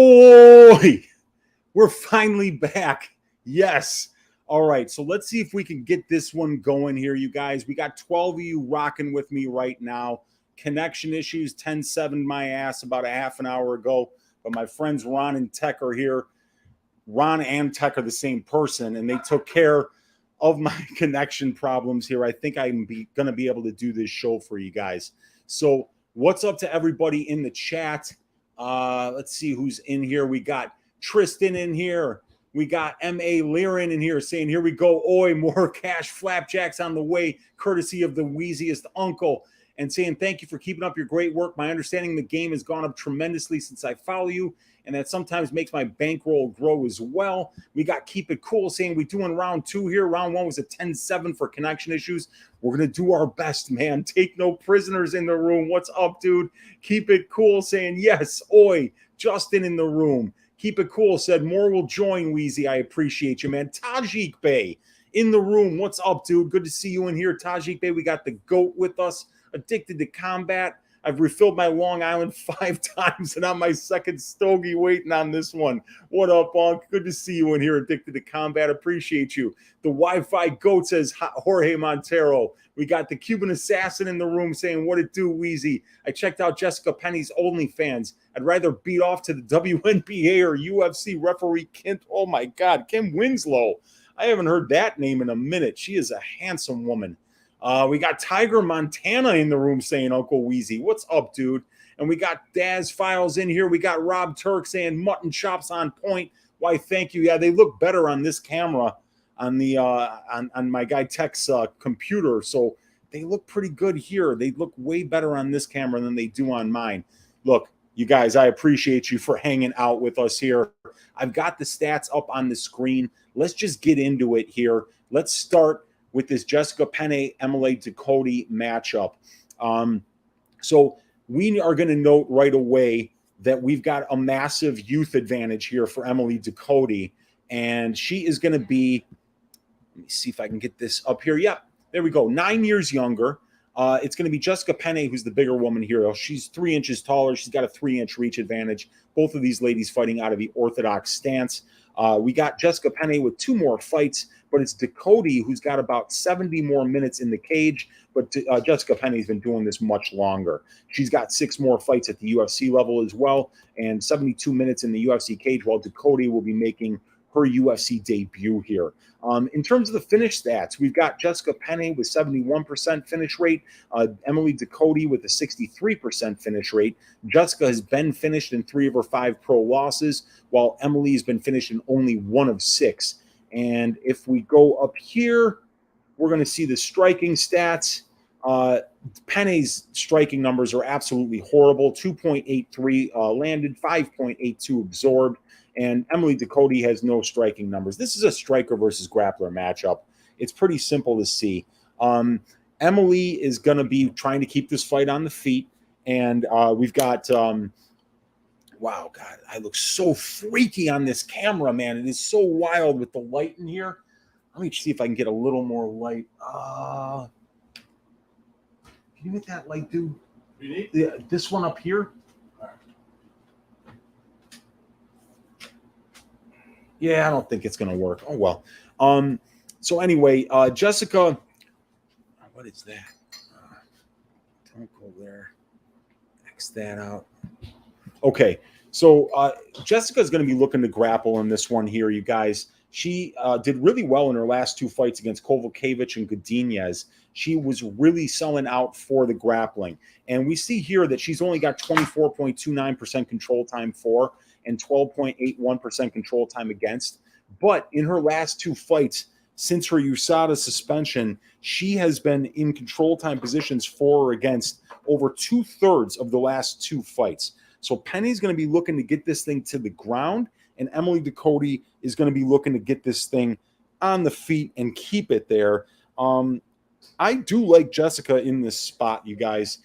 Oh, we're finally back. Yes. All right. So let's see if we can get this one going here, you guys. We got 12 of you rocking with me right now. Connection issues, 10-7 my ass about a half an hour ago. But my friends Ron and Tech are here. Ron and Tech are the same person, and they took care of my connection problems here. I think I'm going to be able to do this show for you guys. So what's up to everybody in the chat? Let's see who's in here. We got Tristan in here. We got M.A. Liren in here saying, here we go. Oi, more cash flapjacks on the way, courtesy of the Weeziest uncle. And saying, thank you for keeping up your great work. My understanding the game has gone up tremendously since I follow you, and that sometimes makes my bankroll grow as well. We got Keep It Cool saying, we're doing round 2 here. Round 1 was a 10-7 for connection issues. We're going to do our best, man. Take no prisoners in the room. What's up, dude? Keep It Cool saying, yes. Oi, Justin in the room. Keep It Cool said, more will join, Weezy. I appreciate you, man. Tajik Bey in the room. What's up, dude? Good to see you in here. Tajik Bey, we got the GOAT with us. Addicted to Combat. I've refilled my Long Island 5 times, and I'm my second stogie waiting on this one. What up, Unc? Good to see you in here. Addicted to Combat. Appreciate you. The Wi-Fi GOAT says Jorge Montero. We got the Cuban Assassin in the room saying, what it do, Weezy? I checked out Jessica Penny's OnlyFans. I'd rather beat off to the WNBA or UFC referee Kim. Oh, my God. Kim Winslow. I haven't heard that name in a minute. She is a handsome woman. We got Tiger Montana in the room saying, Uncle Weezy, what's up, dude? And we got Daz Files in here. We got Rob Turk saying mutton chops on point. Why, thank you. Yeah, they look better on this camera on the on my guy Tech's computer. So they look pretty good here. They look way better on this camera than they do on mine. Look, you guys, I appreciate you for hanging out with us here. I've got the stats up on the screen. Let's just get into it here. Let's start with this Jessica Penne, Emily Ducote matchup. So we are going to note right away that we've got a massive youth advantage here for Emily Ducote, and she is going to be, let me see if I can get this up here. Yeah, there we go, 9 years younger. It's going to be Jessica Penne, who's the bigger woman here. She's 3 inches taller. She's got a 3-inch reach advantage. Both of these ladies fighting out of the orthodox stance. We got Jessica Penne with 2 more fights, but it's Ducote who's got about 70 more minutes in the cage, but Jessica Penne's been doing this much longer. She's got 6 more fights at the UFC level as well, and 72 minutes in the UFC cage, while Ducote will be making her UFC debut here. In terms of the finish stats, we've got Jessica Penne with 71% finish rate, Emily Ducote with a 63% finish rate. Jessica has been finished in 3 of her 5 pro losses, while Emily has been finished in only 1 of 6. And if we go up here, we're going to see the striking stats. Penne's striking numbers are absolutely horrible. 2.83 landed, 5.82 absorbed. And Emily Ducote has no striking numbers. This is a striker versus grappler matchup. It's pretty simple to see. Emily is going to be trying to keep this fight on the feet. And we've got, wow, God, I look so freaky on this camera, man. It is so wild with the light in here. Let me see if I can get a little more light. Can you get that light, dude? You need? This one up here? Yeah, I don't think it's going to work. Oh, well. So anyway, Jessica, what is that? Don't go there. X that out. Okay, so Jessica is going to be looking to grapple in this one here, you guys. She did really well in her last 2 fights against Kovalkiewicz and Godinez. She was really selling out for the grappling. And we see here that she's only got 24.29% control time for and 12.81% control time against. But in her last 2 fights, since her USADA suspension, she has been in control time positions for or against over 2/3 of the last 2 fights. So Penny's going to be looking to get this thing to the ground, and Emily Ducote is going to be looking to get this thing on the feet and keep it there. I do like Jessica in this spot, you guys.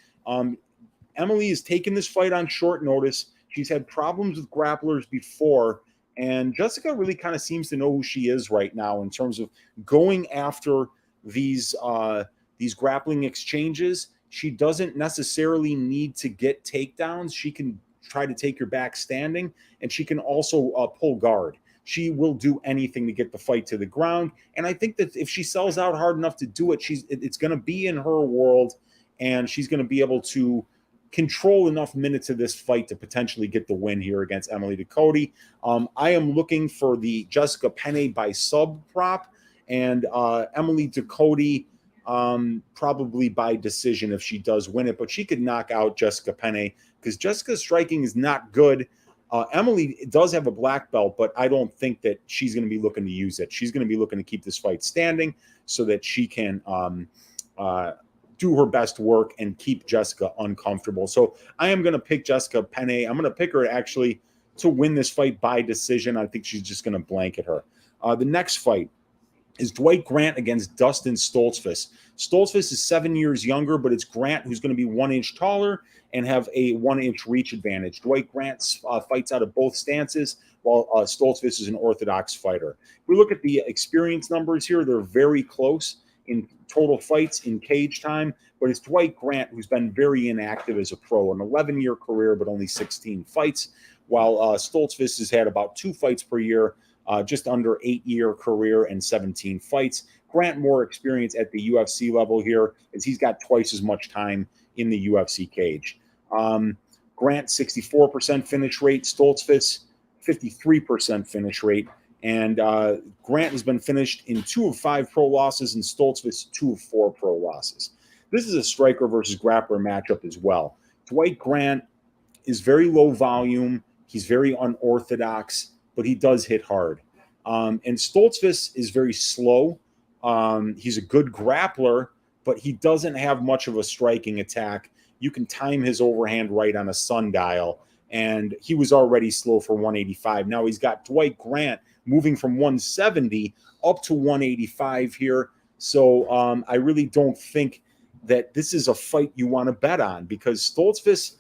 Emily has taken this fight on short notice. She's had problems with grapplers before, and Jessica really kind of seems to know who she is right now in terms of going after these grappling exchanges. She doesn't necessarily need to get takedowns. She can try to take your back standing, and she can also pull guard. She will do anything to get the fight to the ground, and I think that if she sells out hard enough to do it, it's going to be in her world, and she's going to be able to control enough minutes of this fight to potentially get the win here against Emily Ducote. I am looking for the Jessica Penne by sub prop, and Emily Ducote probably by decision if she does win it, but she could knock out Jessica Penne because Jessica's striking is not good. Emily does have a black belt, but I don't think that she's going to be looking to use it. She's going to be looking to keep this fight standing so that she can do her best work and keep Jessica uncomfortable. So I am going to pick Jessica Penne. I'm going to pick her actually to win this fight by decision. I think she's just going to blanket her. The next fight is Dwight Grant against Dustin Stoltzfus. Stoltzfus is 7 years younger, but it's Grant who's going to be 1 inch taller and have a 1 inch reach advantage. Dwight Grant fights out of both stances, while Stoltzfus is an orthodox fighter. If we look at the experience numbers here, they're very close in total fights in cage time, but it's Dwight Grant who's been very inactive as a pro, an 11-year career, but only 16 fights, while Stoltzfus has had about 2 fights per year, just under 8-year career and 17 fights. Grant more experience at the UFC level here, as he's got twice as much time in the UFC cage. Grant, 64% finish rate, Stoltzfus, 53% finish rate. And Grant has been finished in 2 of 5 pro losses, and Stoltzfus 2 of 4 pro losses. This is a striker versus grappler matchup as well. Dwight Grant is very low volume. He's very unorthodox, but he does hit hard. And Stoltzfus is very slow. He's a good grappler, but he doesn't have much of a striking attack. You can time his overhand right on a sundial, and he was already slow for 185. Now he's got Dwight Grant moving from 170 up to 185 here. So I really don't think that this is a fight you want to bet on, because Stoltzfus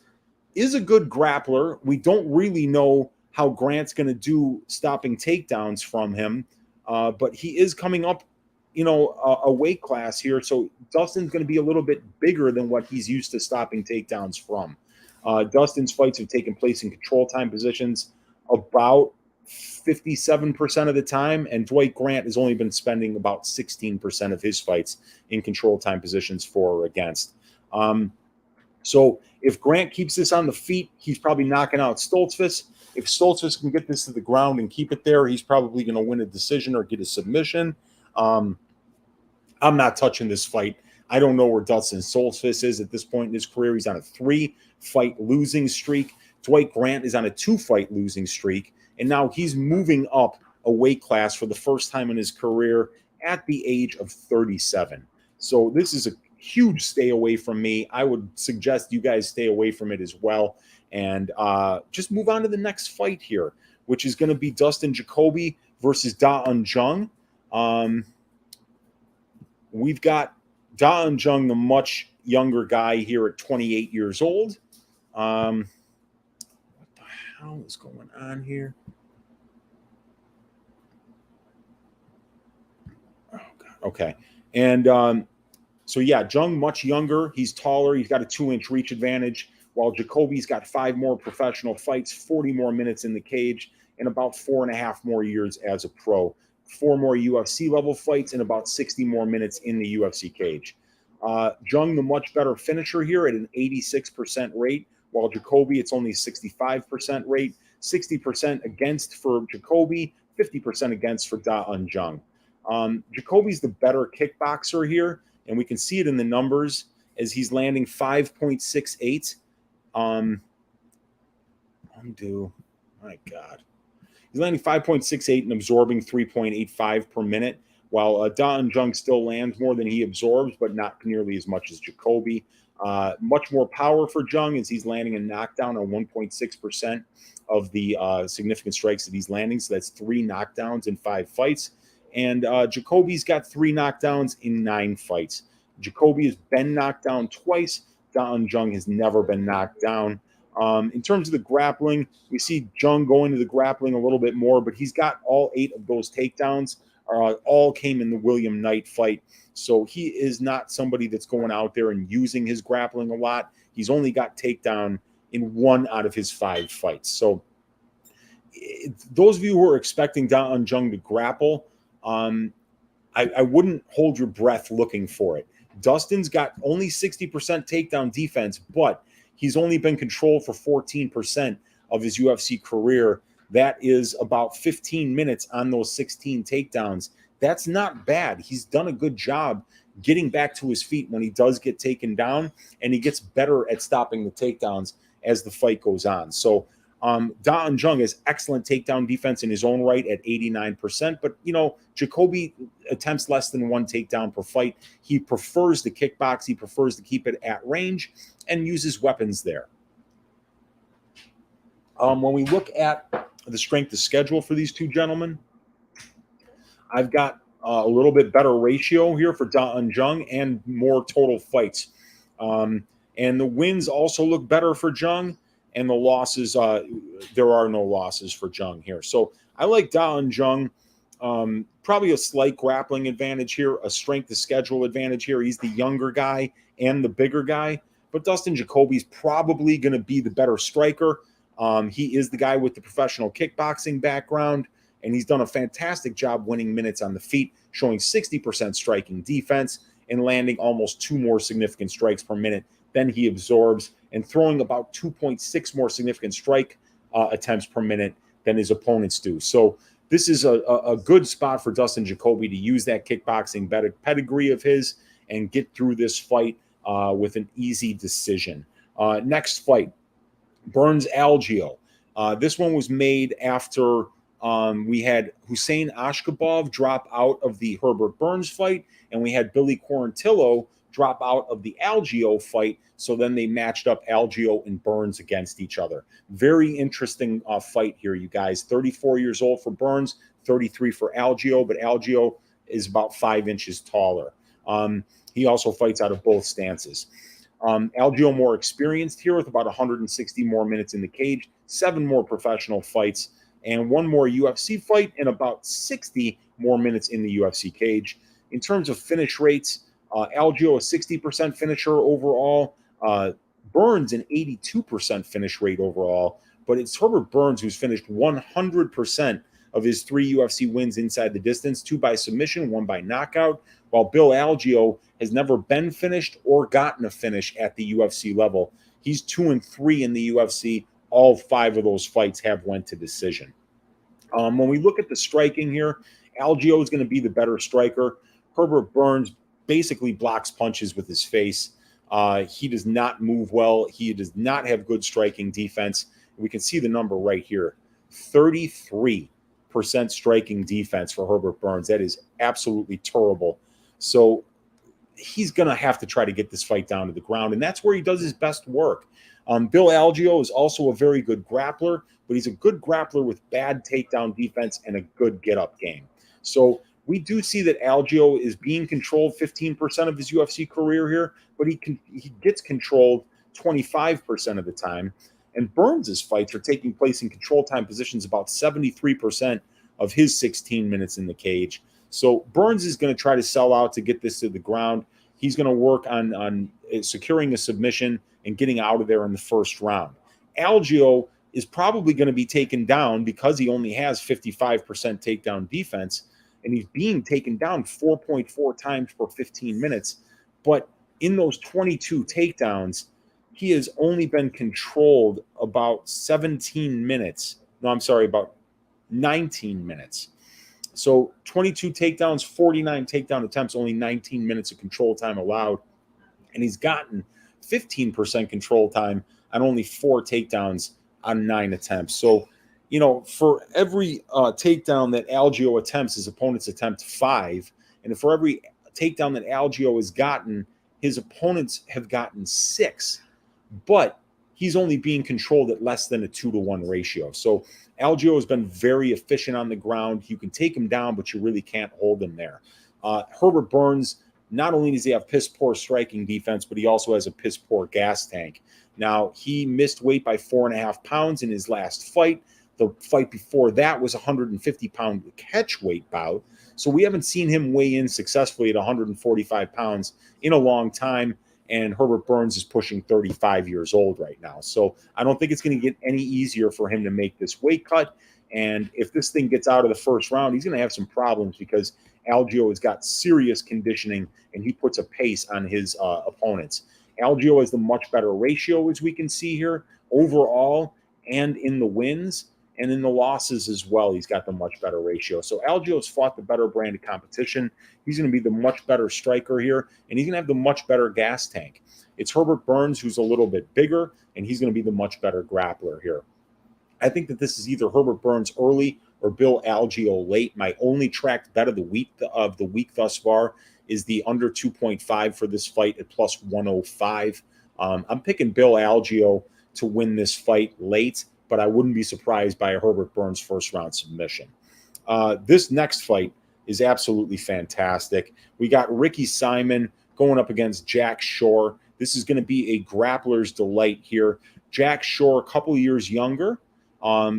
is a good grappler. We don't really know how Grant's going to do stopping takedowns from him, but he is coming up, a weight class here. So Dustin's going to be a little bit bigger than what he's used to stopping takedowns from. Dustin's fights have taken place in control time positions about 57% of the time, and Dwight Grant has only been spending about 16% of his fights in control time positions for or against. So if Grant keeps this on the feet, he's probably knocking out Stoltzfus. If Stoltzfus can get this to the ground and keep it there, he's probably going to win a decision or get a submission. I'm not touching this fight. I don't know where Dustin Stoltzfus is at this point in his career. He's on a 3-fight losing streak. Dwight Grant is on a 2-fight losing streak. And now he's moving up a weight class for the first time in his career at the age of 37. So this is a huge stay away from me. I would suggest you guys stay away from it as well. And just move on to the next fight here, which is going to be Dustin Jacoby versus Da-Un Jung. We've got Da-Un Jung, the much younger guy here at 28 years old. What the hell is going on here? Oh, God. Okay. And so, yeah, Jung much younger. He's taller. He's got a 2-inch reach advantage, while Jacoby's got 5 more professional fights, 40 more minutes in the cage, and about 4.5 more years as a pro. 4 more UFC level fights and about 60 more minutes in the UFC cage. Jung, the much better finisher here at an 86% rate, while Jacoby, it's only 65% rate, 60% against for Jacoby, 50% against for Da-Un Jung. Jacoby's the better kickboxer here, and we can see it in the numbers as he's landing 5.68. Undo. My God. He's landing 5.68 and absorbing 3.85 per minute, while Da-Un Jung still lands more than he absorbs, but not nearly as much as Jacoby. Much more power for Jung as he's landing a knockdown on 1.6% of the significant strikes that he's landing. So that's 3 knockdowns in 5 fights. And Jacoby's got 3 knockdowns in 9 fights. Jacoby has been knocked down twice. Da-Un Jung has never been knocked down. In terms of the grappling, we see Jung going to the grappling a little bit more, but he's got all 8 of those takedowns. All came in the William Knight fight. So he is not somebody that's going out there and using his grappling a lot. He's only got takedown in 1 out of his 5 fights. So those of you who are expecting Da Un Jung to grapple, I wouldn't hold your breath looking for it. Dustin's got only 60% takedown defense, but he's only been controlled for 14% of his UFC career. That is about 15 minutes on those 16 takedowns. That's not bad. He's done a good job getting back to his feet when he does get taken down, and he gets better at stopping the takedowns as the fight goes on. So Da Un Jung has excellent takedown defense in his own right at 89%, but Jacoby attempts less than 1 takedown per fight. He prefers the kickbox. He prefers to keep it at range and uses weapons there. When we look at the strength of schedule for these two gentlemen, I've got a little bit better ratio here for Da Un Jung and more total fights. And the wins also look better for Jung, and the losses, there are no losses for Jung here. So I like Da Un Jung. Probably a slight grappling advantage here, a strength of schedule advantage here. He's the younger guy and the bigger guy. But Dustin Jacoby's probably going to be the better striker. He is the guy with the professional kickboxing background, and he's done a fantastic job winning minutes on the feet, showing 60% striking defense and landing almost 2 more significant strikes per minute than he absorbs, and throwing about 2.6 more significant strike attempts per minute than his opponents do. So this is a good spot for Dustin Jacoby to use that kickboxing pedigree of his and get through this fight with an easy decision. Next fight, Burns Algeo. This one was made after we had Hussein Ashkabov drop out of the Herbert Burns fight, and we had Billy Quarantillo drop out of the Algeo fight. So then they matched up Algeo and Burns against each other. Very interesting fight here, you guys. 34 years old for Burns, 33 for Algeo, but Algeo is about 5 inches taller. He also fights out of both stances. Algeo more experienced here with about 160 more minutes in the cage, 7 more professional fights, and 1 more UFC fight, and about 60 more minutes in the UFC cage. In terms of finish rates, Algeo a 60% finisher overall, Burns an 82% finish rate overall, but it's Herbert Burns who's finished 100% of his 3 UFC wins inside the distance, 2 by submission, 1 by knockout, while Bill Algeo has never been finished or gotten a finish at the UFC level. He's 2-3 in the UFC. All 5 of those fights have went to decision. When we look at the striking here, Algeo is going to be the better striker. Herbert Burns basically blocks punches with his face. He does not move well. He does not have good striking defense. We can see the number right here, 33% striking defense for Herbert Burns. That is absolutely terrible. So he's going to have to try to get this fight down to the ground, and that's where he does his best work. Bill Algeo is also a very good grappler, but he's a good grappler with bad takedown defense and a good get-up game. So we do see that Algeo is being controlled 15% of his UFC career here, but he gets controlled 25% of the time. And Burns' fights are taking place in control time positions about 73% of his 16 minutes in the cage. So Burns is going to try to sell out to get this to the ground. He's going to work on securing a submission and getting out of there in the first round. Algeo is probably going to be taken down because he only has 55% takedown defense, and he's being taken down 4.4 times per 15 minutes. But in those 22 takedowns, he has only been controlled about 17 minutes. No, I'm sorry, about 19 minutes. So 22 takedowns, 49 takedown attempts, only 19 minutes of control time allowed. And he's gotten 15% control time on only 4 takedowns on 9 attempts. So, for every takedown that Algeo attempts, his opponents attempt 5. And for every takedown that Algeo has gotten, his opponents have gotten 6. But he's only being controlled at less than a 2-to-1 ratio. So Algeo has been very efficient on the ground. You can take him down, but you really can't hold him there. Herbert Burns, not only does he have piss-poor striking defense, but he also has a piss-poor gas tank. Now, he missed weight by 4.5 pounds in his last fight. The fight before that was a 150-pound catch weight bout. So we haven't seen him weigh in successfully at 145 pounds in a long time. and Herbert Burns is pushing 35 years old right now. So I don't think it's going to get any easier for him to make this weight cut. And if this thing gets out of the first round, he's going to have some problems because Algeo has got serious conditioning and he puts a pace on his opponents. Algeo has the much better ratio, as we can see here, overall and in the wins. And in the losses as well, he's got the much better ratio. So Algeo's fought the better brand of competition. He's going to be the much better striker here, and he's going to have the much better gas tank. It's Herbert Burns who's a little bit bigger, and he's going to be the much better grappler here. I think that this is either Herbert Burns early or Bill Algeo late. My only tracked bet of the week thus far is the under 2.5 for this fight at plus 105. I'm picking Bill Algeo to win this fight late, but I wouldn't be surprised by a Herbert Burns first-round submission. This next fight is absolutely fantastic. We got Ricky Simon going up against Jack Shore. This is going to be a grappler's delight here. Jack Shore, a couple years younger.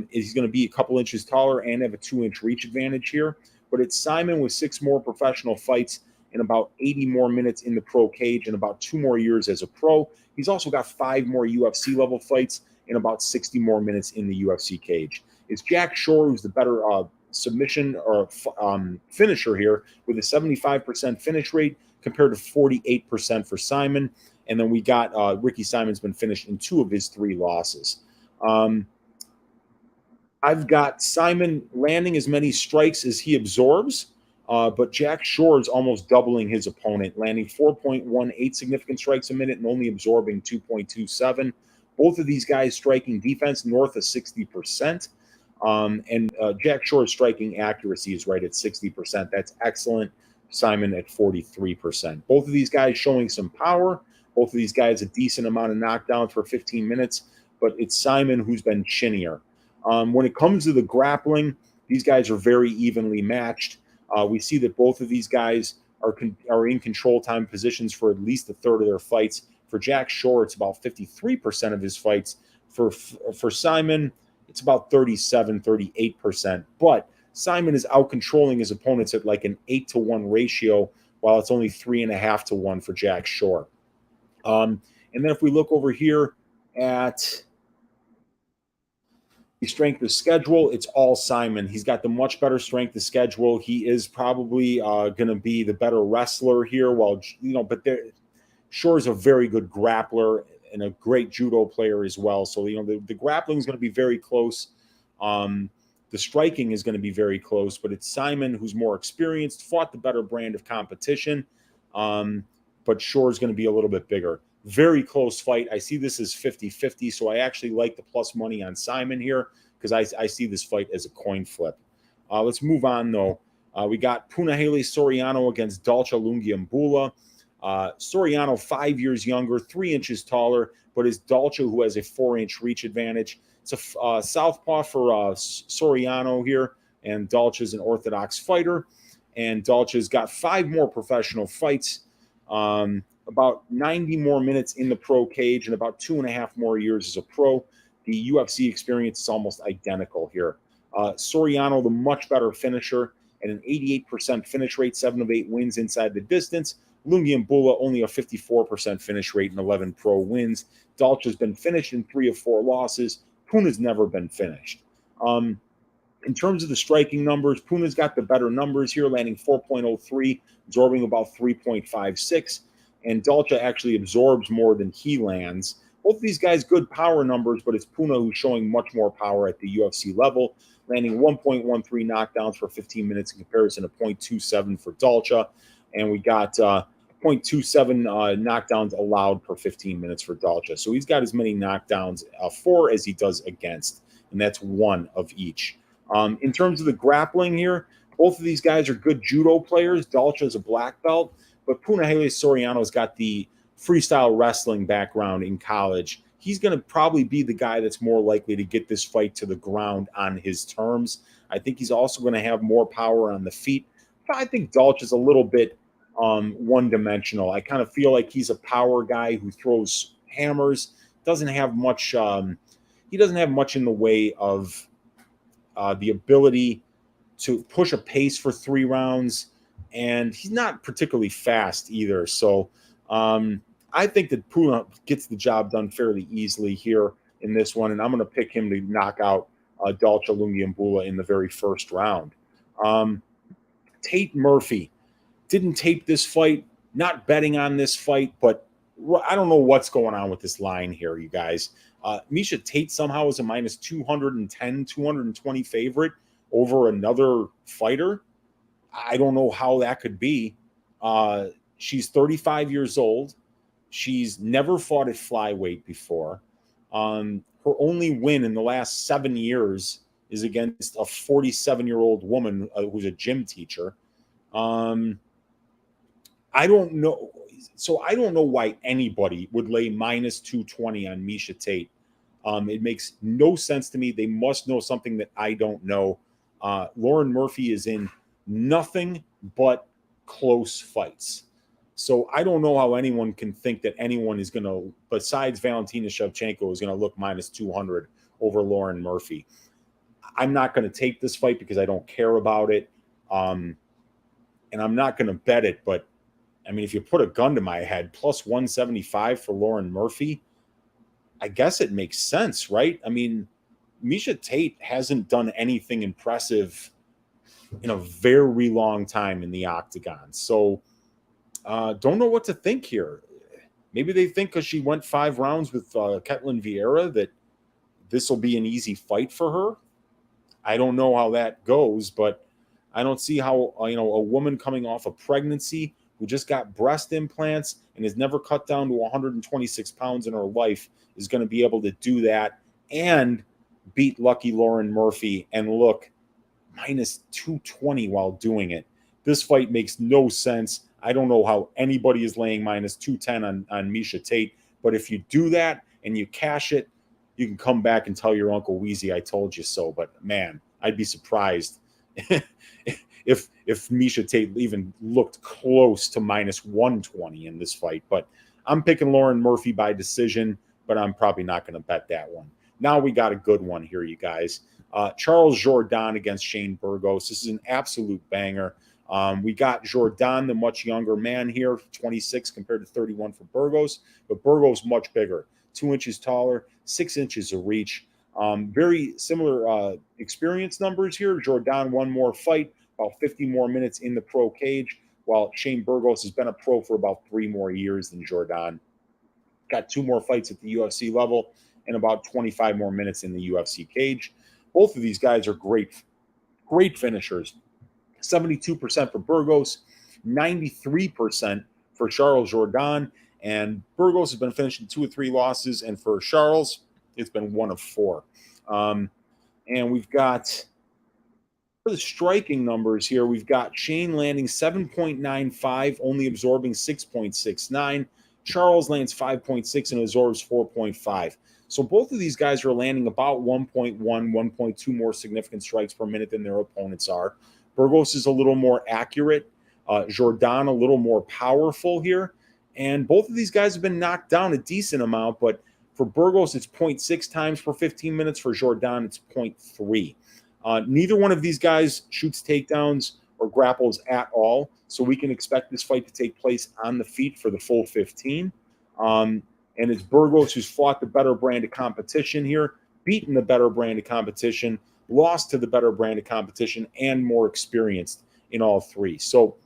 He's going to be a couple inches taller and have a 2-inch reach advantage here. But it's Simon with 6 more professional fights and about 80 more minutes in the pro cage and about 2 more years as a pro. He's also got 5 more UFC-level fights in about 60 more minutes in the UFC cage. It's Jack Shore who's the better submission or finisher here with a 75% finish rate compared to 48% for Simon. And then we got Ricky Simon's been finished in 2 of his 3 losses. I've got Simon landing as many strikes as he absorbs, but Jack Shore is almost doubling his opponent, landing 4.18 significant strikes a minute and only absorbing 2.27. Both of these guys striking defense north of 60%. And Jack Shore's striking accuracy is right at 60%. That's excellent. Simon at 43%. Both of these guys showing some power. Both of these guys a decent amount of knockdown for 15 minutes. But it's Simon who's been chinnier. When it comes to the grappling, these guys are very evenly matched. We see that both of these guys are in control time positions for at least a third of their fights. For Jack Shore, it's about 53% of his fights. For Simon, it's about 37, 38%. But Simon is out-controlling his opponents at like an 8-to-1 ratio, while it's only 3.5-to-1 for Jack Shore. And then if we look over here at the strength of schedule, it's all Simon. He's got the much better strength of schedule. He is probably going to be the better wrestler here, but Shore's a very good grappler and a great judo player as well. So, the grappling is going to be very close. The striking is going to be very close, but it's Simon who's more experienced, fought the better brand of competition. But Shore's going to be a little bit bigger. Very close fight. I see this as 50-50, so I actually like the plus money on Simon here because I see this fight as a coin flip. Let's move on, though. We got Punahele Soriano against Dalcha Lungiambula. Soriano, 5 years younger, 3 inches taller, but it's Dalcha who has a 4-inch reach advantage. It's a southpaw for Soriano here, and Dalcha's an orthodox fighter. And Dalcha's got 5 more professional fights, about 90 more minutes in the pro cage, and about 2.5 more years as a pro. The UFC experience is almost identical here. Soriano, the much better finisher, at an 88% finish rate, 7 of 8 wins inside the distance. Lungiambula, only a 54% finish rate and 11 pro wins. Dalcha's been finished in 3 of 4 losses. Puna's never been finished. In terms of the striking numbers, Puna's got the better numbers here, landing 4.03, absorbing about 3.56. And Dalcha actually absorbs more than he lands. Both of these guys, good power numbers, but it's Puna who's showing much more power at the UFC level, landing 1.13 knockdowns for 15 minutes in comparison to 0.27 for Dalcha. And we got 0.27 knockdowns allowed per 15 minutes for Dalcha. So he's got as many knockdowns for as he does against, and that's 1 of each. In terms of the grappling here, both of these guys are good judo players. Dalcha is a black belt, but Punahele Soriano's got the freestyle wrestling background in college. He's going to probably be the guy that's more likely to get this fight to the ground on his terms. I think he's also going to have more power on the feet. I think Dalcha's a little bit one-dimensional. I kind of feel like he's a power guy who throws hammers. Doesn't have much. He doesn't have much in the way of the ability to push a pace for 3 rounds, and he's not particularly fast either. So I think that Puna gets the job done fairly easily here in this one, and I'm going to pick him to knock out Dalcha Lungiambula in the very first round. Tate Murphy didn't tape this fight, not betting on this fight, but I don't know what's going on with this line here, you guys. Miesha Tate somehow is a minus 210, 220 favorite over another fighter. I don't know how that could be. She's 35 years old. She's never fought at flyweight before. Her only win in the last 7 years is against a 47-year-old woman who's a gym teacher. I don't know. So I don't know why anybody would lay minus 220 on Miesha Tate. It makes no sense to me. They must know something that I don't know. Lauren Murphy is in nothing but close fights. So I don't know how anyone can think that anyone is going to, besides Valentina Shevchenko, is going to look minus 200 over Lauren Murphy. I'm not going to take this fight because I don't care about it. And I'm not going to bet it. But, I mean, if you put a gun to my head, plus 175 for Lauren Murphy, I guess it makes sense, right? I mean, Miesha Tate hasn't done anything impressive in a very long time in the octagon. So, don't know what to think here. Maybe they think because she went 5 rounds with Ketlin Vieira that this will be an easy fight for her. I don't know how that goes, but I don't see how a woman coming off a pregnancy who just got breast implants and has never cut down to 126 pounds in her life is going to be able to do that and beat lucky Lauren Murphy and look minus 220 while doing it. This fight makes no sense. I don't know how anybody is laying minus 210 on Miesha Tate, but if you do that and you cash it, you can come back and tell your Uncle Weezy I told you so. But man, I'd be surprised if Miesha Tate even looked close to minus 120 in this fight. But I'm picking Lauren Murphy by decision, but I'm probably not going to bet that one. Now we got a good one here, you guys. Charles Jourdain against Shane Burgos. This is an absolute banger. We got Jourdain, the much younger man here, 26 compared to 31 for Burgos, but Burgos much bigger, 2 inches taller, 6 inches of reach. Very similar experience numbers here. Jourdain one more fight, about 50 more minutes in the pro cage, while Shane Burgos has been a pro for about 3 more years than Jourdain. Got 2 more fights at the UFC level and about 25 more minutes in the UFC cage. Both of these guys are great finishers. 72% for Burgos, 93% for Charles Jourdain, and Burgos has been finishing 2 or 3 losses, and for Charles, it's been 1 of 4. And we've got, for the striking numbers here, we've got Shane landing 7.95, only absorbing 6.69. Charles lands 5.6 and absorbs 4.5. So both of these guys are landing about 1.1, 1.2 more significant strikes per minute than their opponents are. Burgos is a little more accurate. Jourdain a little more powerful here. And both of these guys have been knocked down a decent amount, but for Burgos, it's 0.6 times per 15 minutes. For Jourdain, it's 0.3. Neither one of these guys shoots takedowns or grapples at all, so we can expect this fight to take place on the feet for the full 15. And it's Burgos who's fought the better brand of competition here, beaten the better brand of competition, lost to the better brand of competition, and more experienced in all 3. So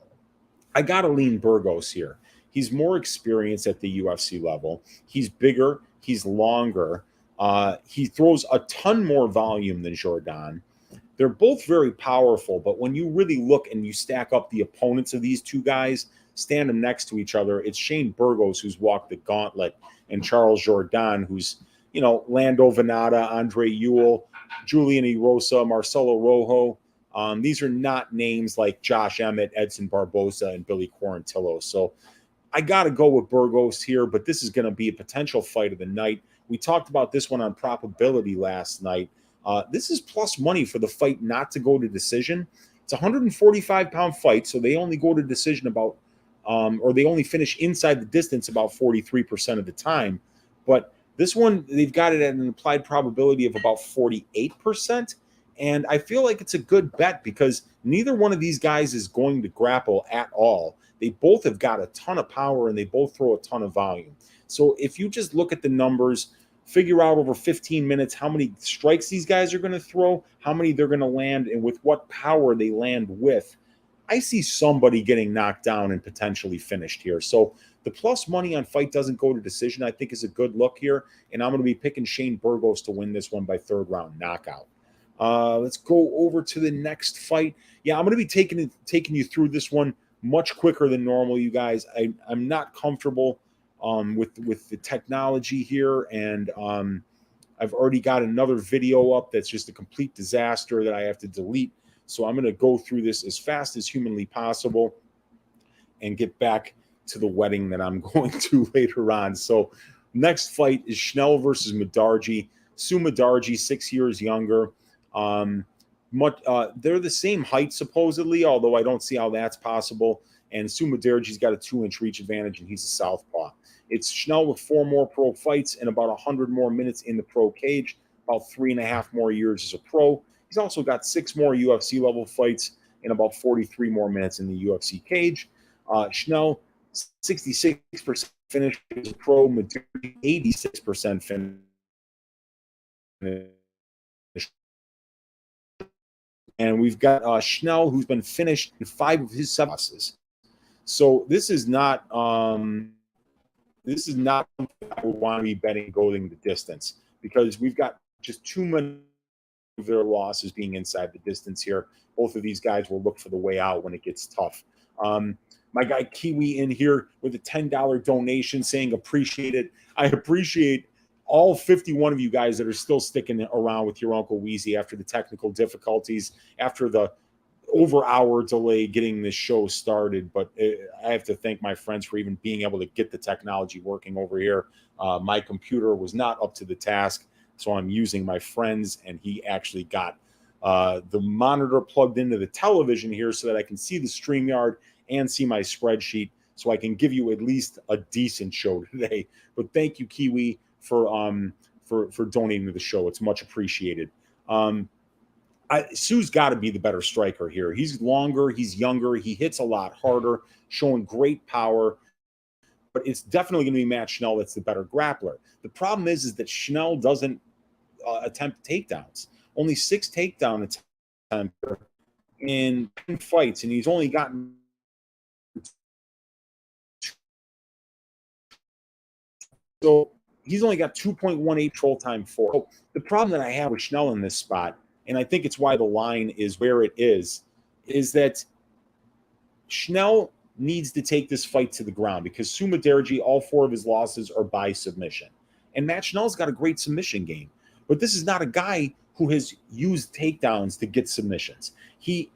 I got to lean Burgos here. He's more experienced at the UFC level. He's bigger. He's longer. He throws a ton more volume than Jourdain. They're both very powerful, but when you really look and you stack up the opponents of these 2 guys, stand them next to each other, it's Shane Burgos who's walked the gauntlet and Charles Jourdain who's, Lando Venata, Andre Ewell, Julian Erosa, Marcelo Rojo. These are not names like Josh Emmett, Edson Barbosa, and Billy Quarantillo. So I got to go with Burgos here, but this is going to be a potential fight of the night. We talked about this one on probability last night. This is plus money for the fight not to go to decision. It's a 145-pound fight, so they only go to decision about, or they only finish inside the distance about 43% of the time. But this one, they've got it at an implied probability of about 48%. And I feel like it's a good bet because neither one of these guys is going to grapple at all. They both have got a ton of power and they both throw a ton of volume. So if you just look at the numbers, figure out over 15 minutes how many strikes these guys are going to throw, how many they're going to land, and with what power they land with, I see somebody getting knocked down and potentially finished here. So the plus money on fight doesn't go to decision, I think, is a good look here. And I'm going to be picking Shane Burgos to win this one by third round knockout. Let's go over to the next fight. Yeah, I'm going to be taking you through this one much quicker than normal, you guys. I'm not comfortable with the technology here, and I've already got another video up that's just a complete disaster that I have to delete. So I'm going to go through this as fast as humanly possible and get back to the wedding that I'm going to later on. So next fight is Schnell versus Mudaerji. Mudaerji, 6 years younger. They're the same height supposedly, although I don't see how that's possible. And Mudaerji's got a 2-inch reach advantage, and he's a southpaw. It's Schnell with 4 more pro fights and about 100 more minutes in the pro cage, about 3.5 more years as a pro. He's also got 6 more UFC level fights and about 43 more minutes in the UFC cage. Schnell, 66% finish as a pro, Mudaerji 86% finish. And we've got Schnell, who's been finished in 5 of his 7 losses. So this is not something I would want to be betting going the distance, because we've got just too many of their losses being inside the distance here. Both of these guys will look for the way out when it gets tough. My guy Kiwi in here with a $10 donation saying appreciate it. I appreciate all 51 of you guys that are still sticking around with your Uncle Weezy after the technical difficulties, after the over-hour delay getting this show started. But I have to thank my friends for even being able to get the technology working over here. My computer was not up to the task, so I'm using my friends, and he actually got the monitor plugged into the television here so that I can see the StreamYard and see my spreadsheet, so I can give you at least a decent show today. But thank you, Kiwi, for donating to the show. It's much appreciated. Sue's got to be the better striker here. He's longer, he's younger, he hits a lot harder, showing great power. But it's definitely going to be Matt Schnell that's the better grappler. The problem is that Schnell doesn't attempt takedowns. Only 6 takedown attempts in 10 fights, and he's only gotten he's only got 2.18 control time for. So the problem that I have with Schnell in this spot, and I think it's why the line is where it is that Schnell needs to take this fight to the ground, because Mudaerji, all 4 of his losses are by submission. And Matt Schnell's got a great submission game. But this is not a guy who has used takedowns to get submissions. He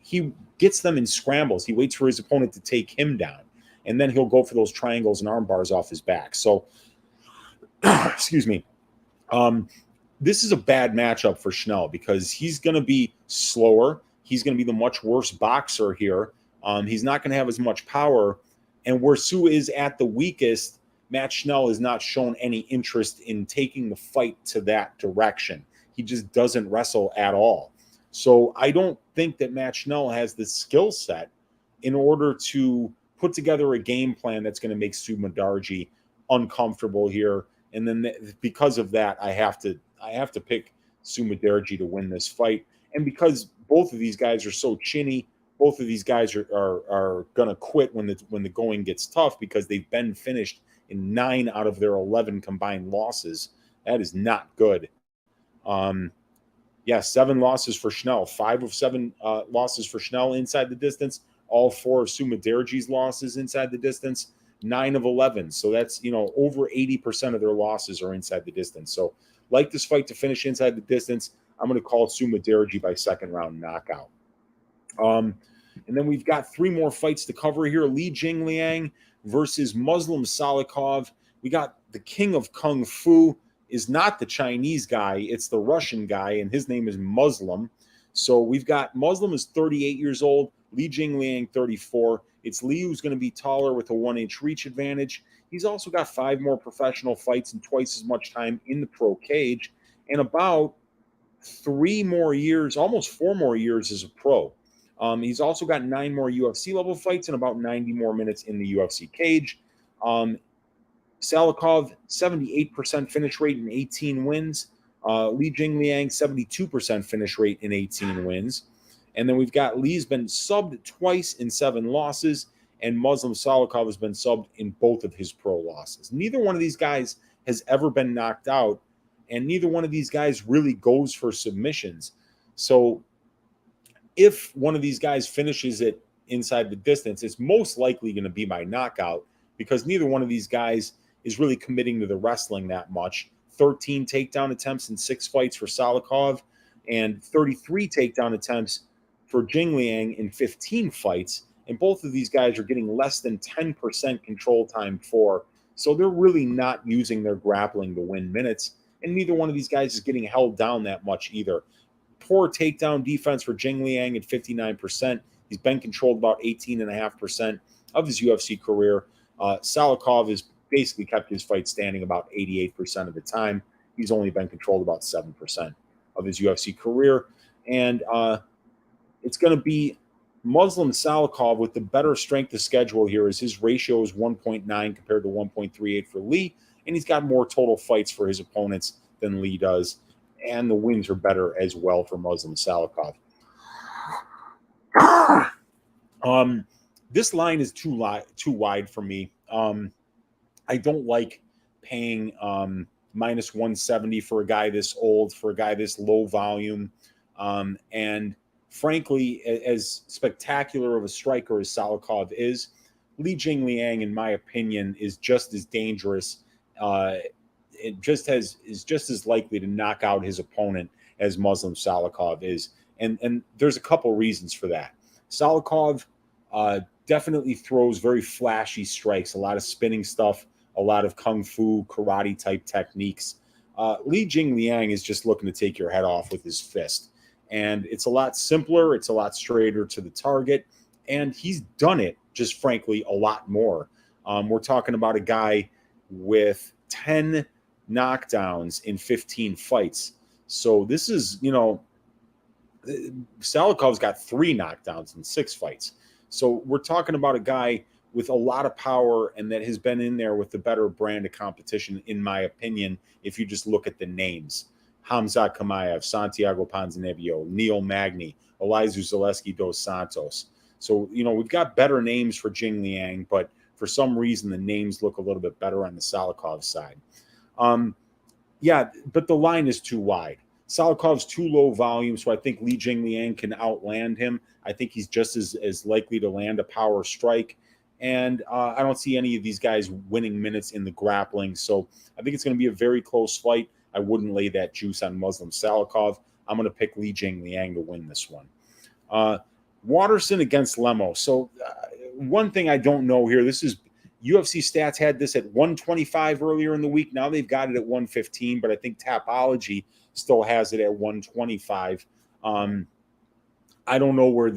gets them in scrambles. He waits for his opponent to take him down, and then he'll go for those triangles and arm bars off his back. So, excuse me. This is a bad matchup for Schnell, because he's going to be slower. He's going to be the much worse boxer here. He's not going to have as much power. And where Sue is at the weakest, Matt Schnell has not shown any interest in taking the fight to that direction. He just doesn't wrestle at all. So I don't think that Matt Schnell has the skill set in order to put together a game plan that's going to make Mudaerji uncomfortable here. And then because of that, I have to pick Mudaerji to win this fight. And because both of these guys are so chinny, both of these guys are going to quit when the going gets tough, because they've been finished in 9 out of their 11 combined losses. That is not good. 7 losses for Schnell. 5 of 7 losses for Schnell inside the distance. All 4 of Mudaerji's losses inside the distance. 9 of 11. So that's, over 80% of their losses are inside the distance. So like this fight to finish inside the distance, I'm going to call Mudaerji by second round knockout. And then we've got 3 more fights to cover here. Jingliang versus Muslim Salikhov. We got the king of Kung Fu is not the Chinese guy. It's the Russian guy, and his name is Muslim. So we've got Muslim is 38 years old, Jingliang 34. It's Lee who's going to be taller with a 1-inch reach advantage. He's also got 5 more professional fights and twice as much time in the pro cage, and about 3 more years, almost 4 more years as a pro. He's also got 9 more UFC level fights and about 90 more minutes in the UFC cage. Salikhov, 78% finish rate in 18 wins. Li Jingliang, 72% finish rate in 18 wins. And then we've got Li's been subbed twice in 7 losses, and Muslim Salikhov has been subbed in both of his pro losses. Neither one of these guys has ever been knocked out, and neither one of these guys really goes for submissions. So if one of these guys finishes it inside the distance, it's most likely going to be by knockout, because neither one of these guys is really committing to the wrestling that much. 13 takedown attempts in 6 fights for Salikhov, and 33 takedown attempts for Jingliang in 15 fights. And both of these guys are getting less than 10% control time for. So they're really not using their grappling to win minutes. And neither one of these guys is getting held down that much either. Poor takedown defense for Jingliang at 59%. He's been controlled about 18.5% of his UFC career. Salikhov has basically kept his fight standing about 88% of the time. He's only been controlled about 7% of his UFC career. And it's going to be Muslim Salikhov with the better strength of schedule here, as his ratio is 1.9 compared to 1.38 for Li, and he's got more total fights for his opponents than Li does, and the wins are better as well for Muslim Salikhov. This line is too wide for me. I don't like paying minus 170 for a guy this old, for a guy this low volume, and frankly, as spectacular of a striker as Salikhov is, Li Jingliang, in my opinion, is just as dangerous. Is just as likely to knock out his opponent as Muslim Salikhov is, and there's a couple reasons for that. Salikhov definitely throws very flashy strikes, a lot of spinning stuff, a lot of kung fu, karate type techniques. Li Jingliang is just looking to take your head off with his fist. And it's a lot simpler. It's a lot straighter to the target. And he's done it, just frankly, a lot more. We're talking about a guy with 10 knockdowns in 15 fights. So this is, Salikhov's got 3 knockdowns in 6 fights. So we're talking about a guy with a lot of power and that has been in there with the better brand of competition, in my opinion, if you just look at the names. Hamzat Kamaev, Santiago Ponzinibbio, Neil Magny, Elizeu Zaleski dos Santos. So, we've got better names for Jingliang, but for some reason the names look a little bit better on the Salikhov side. But the line is too wide. Salikhov's too low volume, so I think Li Jingliang can outland him. I think he's just as likely to land a power strike. And I don't see any of these guys winning minutes in the grappling. So I think it's going to be a very close fight. I wouldn't lay that juice on Muslim Salikhov. I'm going to pick Li Jingliang to win this one. Waterson against Lemos. So one thing I don't know here, this is UFC Stats had this at 125 earlier in the week. Now they've got it at 115, but I think Tapology still has it at 125. I don't know where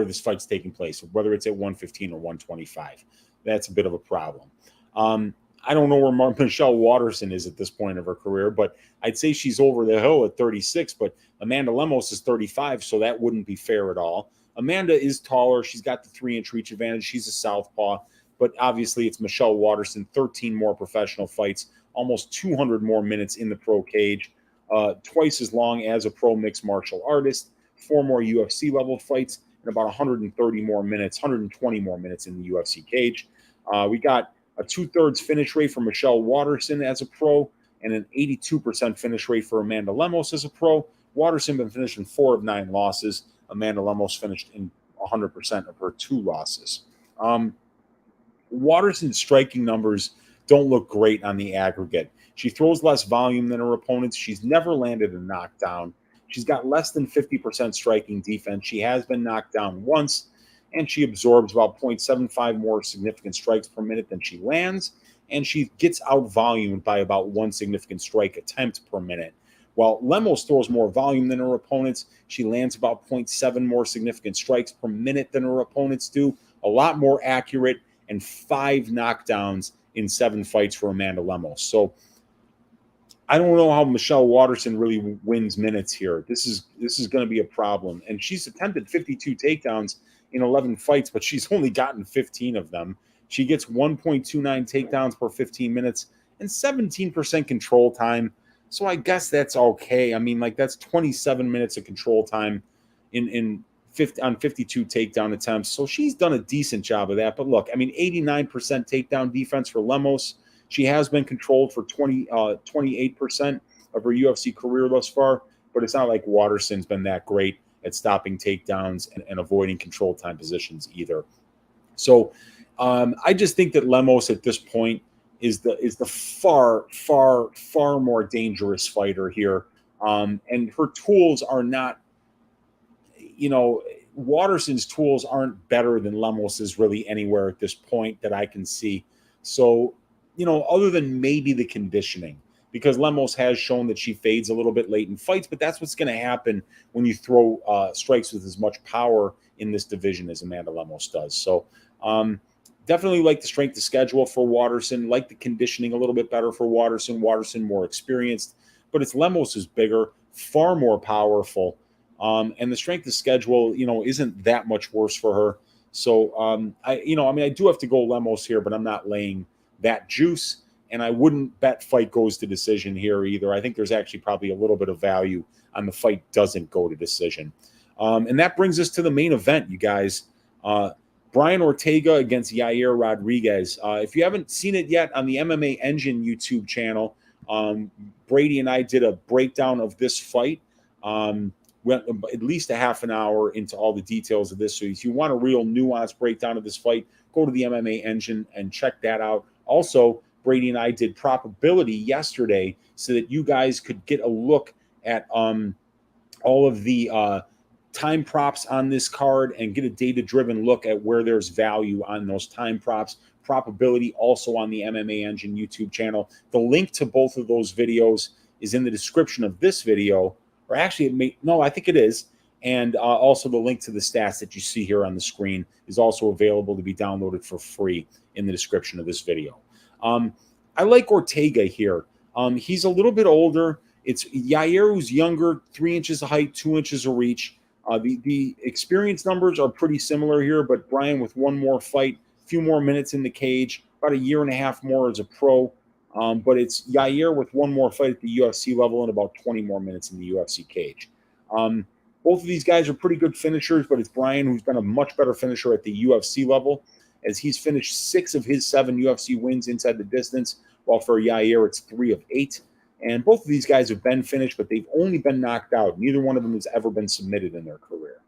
this fight's taking place, whether it's at 115 or 125. That's a bit of a problem. I don't know where Michelle Waterson is at this point of her career, but I'd say she's over the hill at 36, but Amanda Lemos is 35, so that wouldn't be fair at all. Amanda is taller. She's got the 3-inch reach advantage. She's a southpaw, but obviously it's Michelle Waterson, 13 more professional fights, almost 200 more minutes in the pro cage, twice as long as a pro mixed martial artist, 4 more UFC level fights, and about 130 more minutes, 120 more minutes in the UFC cage. We got a 2/3 finish rate for Michelle Waterson as a pro, and an 82% finish rate for Amanda Lemos as a pro. Waterson been finished in 4 of 9 losses. Amanda Lemos finished in 100% of her 2 losses. Waterson's striking numbers don't look great on the aggregate. She throws less volume than her opponents. She's never landed a knockdown. She's got less than 50% striking defense. She has been knocked down once, and she absorbs about 0.75 more significant strikes per minute than she lands, and she gets out-volumed by about 1 significant strike attempt per minute. While Lemos throws more volume than her opponents, she lands about 0.7 more significant strikes per minute than her opponents do, a lot more accurate, and 5 knockdowns in 7 fights for Amanda Lemos. So I don't know how Michelle Waterson really wins minutes here. This is going to be a problem. And she's attempted 52 takedowns in 11 fights, but she's only gotten 15 of them. She gets 1.29 takedowns per 15 minutes and 17% control time. So I guess that's okay. I mean, like, that's 27 minutes of control time on 52 takedown attempts. So she's done a decent job of that. But look, I mean, 89% takedown defense for Lemos. She has been controlled for 28% of her UFC career thus far, but it's not like Waterson's been that great at stopping takedowns and avoiding control time positions either. So I just think that Lemos at this point is the far more dangerous fighter here. And her tools are not, Waterson's tools aren't better than Lemos's really anywhere at this point that I can see. So, other than maybe the conditioning, because Lemos has shown that she fades a little bit late in fights, but that's what's going to happen when you throw strikes with as much power in this division as Amanda Lemos does. So definitely like the strength of schedule for Waterson, like the conditioning a little bit better for Waterson. Waterson more experienced, but it's Lemos is bigger, far more powerful. And the strength of schedule, isn't that much worse for her. So I do have to go Lemos here, but I'm not laying that juice, and I wouldn't bet fight goes to decision here either. I think there's actually probably a little bit of value on the fight doesn't go to decision. And that brings us to the main event, you guys. Brian Ortega against Yair Rodriguez. If you haven't seen it yet on the MMA Engine YouTube channel, Brady and I did a breakdown of this fight. Went at least a half an hour into all the details of this. So if you want a real nuanced breakdown of this fight, go to the MMA Engine and check that out. Also, Brady and I did probability yesterday so that you guys could get a look at all of the time props on this card and get a data-driven look at where there's value on those time props. Probability also on the MMA Engine YouTube channel. The link to both of those videos is in the description of this video, or actually, I think it is. And also the link to the stats that you see here on the screen is also available to be downloaded for free in the description of this video. I like Ortega here. He's a little bit older. It's Yair who's younger, 3 inches of height, 2 inches of reach. The experience numbers are pretty similar here, but Brian with one more fight, a few more minutes in the cage, about a year and a half more as a pro. But it's Yair with one more fight at the UFC level and about 20 more minutes in the UFC cage. Both of these guys are pretty good finishers, but it's Brian who's been a much better finisher at the UFC level, as he's finished 6 of his 7 UFC wins inside the distance, while for Yair it's 3 of 8. And both of these guys have been finished, but they've only been knocked out. Neither one of them has ever been submitted in their career.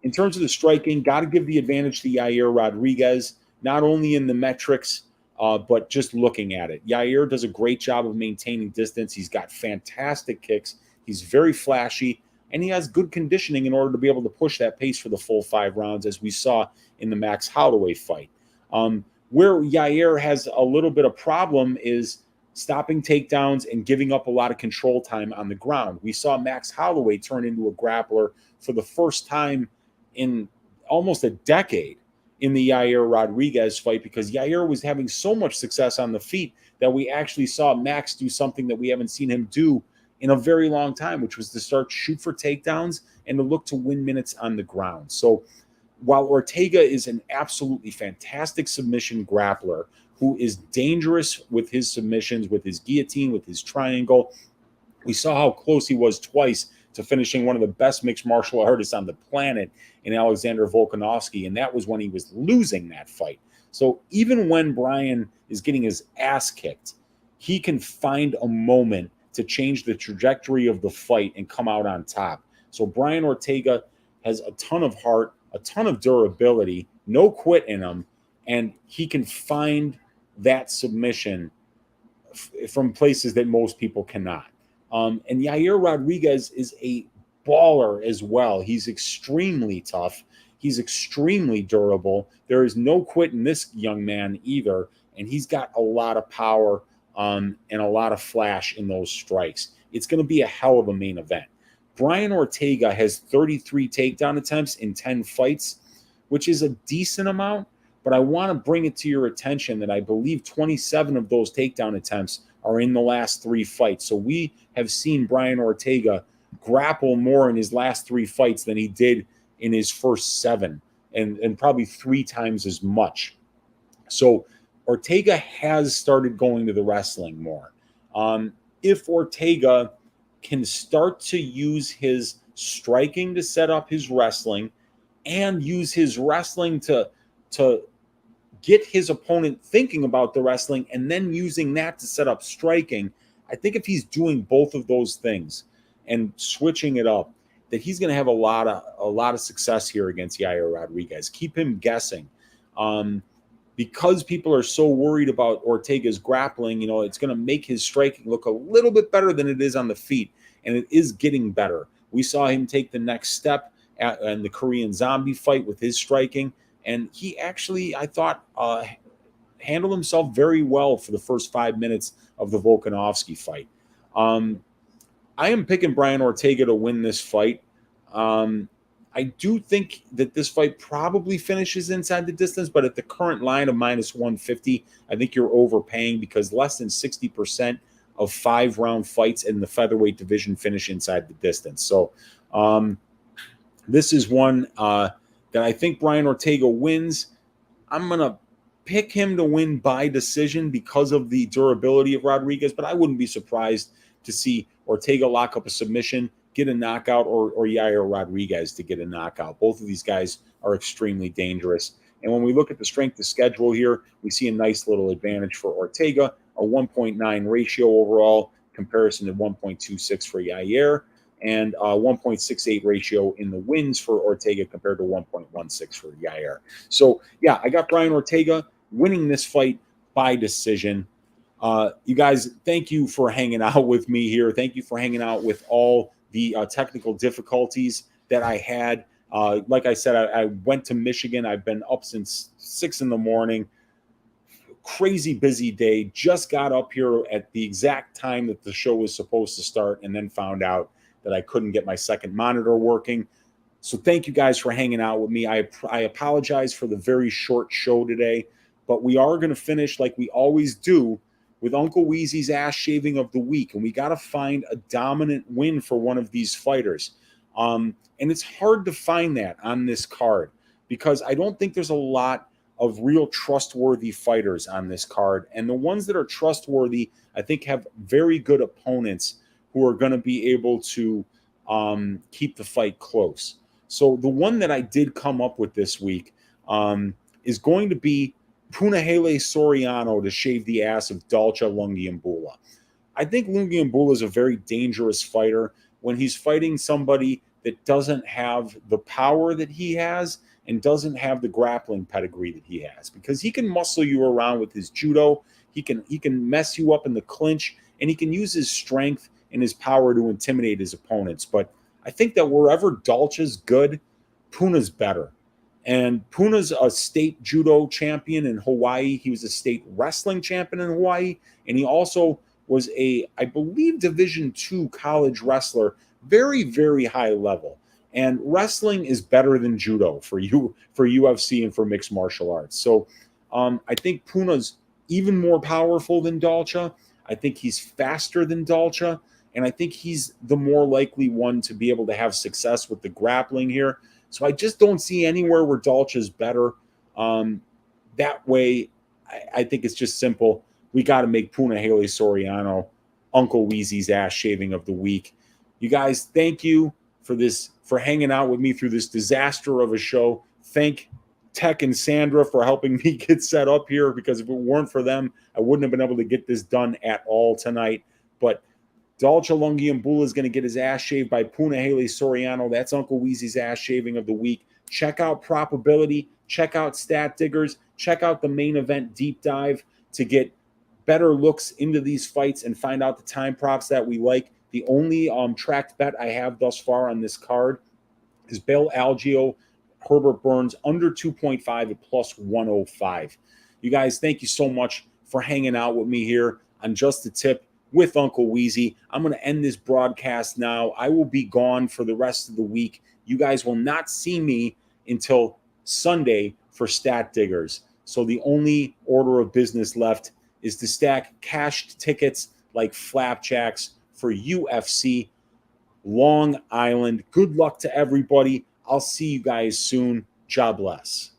In terms of the striking, got to give the advantage to Yair Rodriguez, not only in the metrics, but just looking at it. Yair does a great job of maintaining distance. He's got fantastic kicks. He's very flashy, and he has good conditioning in order to be able to push that pace for the full 5 rounds, as we saw in the Max Holloway fight. Where Yair has a little bit of problem is stopping takedowns and giving up a lot of control time on the ground. We saw Max Holloway turn into a grappler for the first time in almost a decade in the Yair Rodriguez fight, because Yair was having so much success on the feet that we actually saw Max do something that we haven't seen him do in a very long time, which was to start shoot for takedowns and to look to win minutes on the ground. So while Ortega is an absolutely fantastic submission grappler who is dangerous with his submissions, with his guillotine, with his triangle, we saw how close he was twice to finishing one of the best mixed martial artists on the planet in Alexander Volkanovski, and that was when he was losing that fight. So even when Brian is getting his ass kicked, he can find a moment to change the trajectory of the fight and come out on top. So Brian Ortega has a ton of heart, a ton of durability, no quit in him, and he can find that submission from places that most people cannot. And Yair Rodriguez is a baller as well. He's extremely tough. He's extremely durable. There is no quit in this young man either, and he's got a lot of power and a lot of flash in those strikes. It's going to be a hell of a main event. Brian Ortega has 33 takedown attempts in 10 fights, which is a decent amount, But I want to bring it to your attention that I believe 27 of those takedown attempts are in the last 3 fights. So we have seen Brian Ortega grapple more in his last 3 fights than he did in his first 7, and probably 3 times as much. So Ortega has started going to the wrestling more. If Ortega can start to use his striking to set up his wrestling and use his wrestling to get his opponent thinking about the wrestling and then using that to set up striking, I think if he's doing both of those things and switching it up, that he's going to have a lot of success here against Yair Rodriguez. Keep him guessing. Because people are so worried about Ortega's grappling, it's going to make his striking look a little bit better than it is on the feet, and it is getting better. We saw him take the next step in the Korean Zombie fight with his striking, and he actually, I thought, handled himself very well for the first 5 minutes of the Volkanovski fight. I am picking Brian Ortega to win this fight. I do think that this fight probably finishes inside the distance, but at the current line of minus 150, I think you're overpaying because less than 60% of 5-round fights in the featherweight division finish inside the distance. So this is one that I think Brian Ortega wins. I'm going to pick him to win by decision because of the durability of Rodriguez, but I wouldn't be surprised to see Ortega lock up a submission, get a knockout, or Yair Rodriguez to get a knockout. Both of these guys are extremely dangerous. And when we look at the strength of schedule here, we see a nice little advantage for Ortega, a 1.9 ratio overall, comparison to 1.26 for Yair, and a 1.68 ratio in the wins for Ortega compared to 1.16 for Yair. So, yeah, I got Brian Ortega winning this fight by decision. You guys, thank you for hanging out with me here. Thank you for hanging out with all the technical difficulties that I had. Like I said, I went to Michigan. I've been up since 6 in the morning. Crazy busy day. Just got up here at the exact time that the show was supposed to start and then found out that I couldn't get my second monitor working. So thank you guys for hanging out with me. I apologize for the very short show today, but we are going to finish like we always do with Uncle Weezy's ass shaving of the week. And we got to find a dominant win for one of these fighters. And it's hard to find that on this card because I don't think there's a lot of real trustworthy fighters on this card. And the ones that are trustworthy, I think, have very good opponents who are going to be able to keep the fight close. So the one that I did come up with this week is going to be Punahele Soriano to shave the ass of Dalcha Lungiambula. I think Lungiambula is a very dangerous fighter when he's fighting somebody that doesn't have the power that he has and doesn't have the grappling pedigree that he has, because he can muscle you around with his judo. He can mess you up in the clinch, and he can use his strength and his power to intimidate his opponents. But I think that wherever Dalcha's good, Puna's better. And Puna's a state judo champion in Hawaii. He was a state wrestling champion in Hawaii. And he also was I believe, Division II college wrestler, very, very high level. And wrestling is better than judo for UFC and for mixed martial arts. So I think Puna's even more powerful than Dalcha. I think he's faster than Dalcha. And I think he's the more likely one to be able to have success with the grappling here. So I just don't see anywhere where Dalcha's better. That way, I think it's just simple. We got to make Punahele Soriano Uncle Weezy's ass shaving of the week. You guys, thank you for hanging out with me through this disaster of a show. Thank Tech and Sandra for helping me get set up here, because if it weren't for them, I wouldn't have been able to get this done at all tonight. But Dalcha Lungiambula is going to get his ass shaved by Punahele Soriano. That's Uncle Weezy's ass shaving of the week. Check out Probability. Check out Stat Diggers. Check out the Main Event Deep Dive to get better looks into these fights and find out the time props that we like. The only tracked bet I have thus far on this card is Bill Algeo, Herbert Burns, under 2.5 at plus 105. You guys, thank you so much for hanging out with me here on Just a Tip with Uncle Weezy. I'm going to end this broadcast now. I will be gone for the rest of the week. You guys will not see me until Sunday for Stat Diggers. So the only order of business left is to stack cashed tickets like flapjacks for UFC Long Island. Good luck to everybody. I'll see you guys soon. God bless.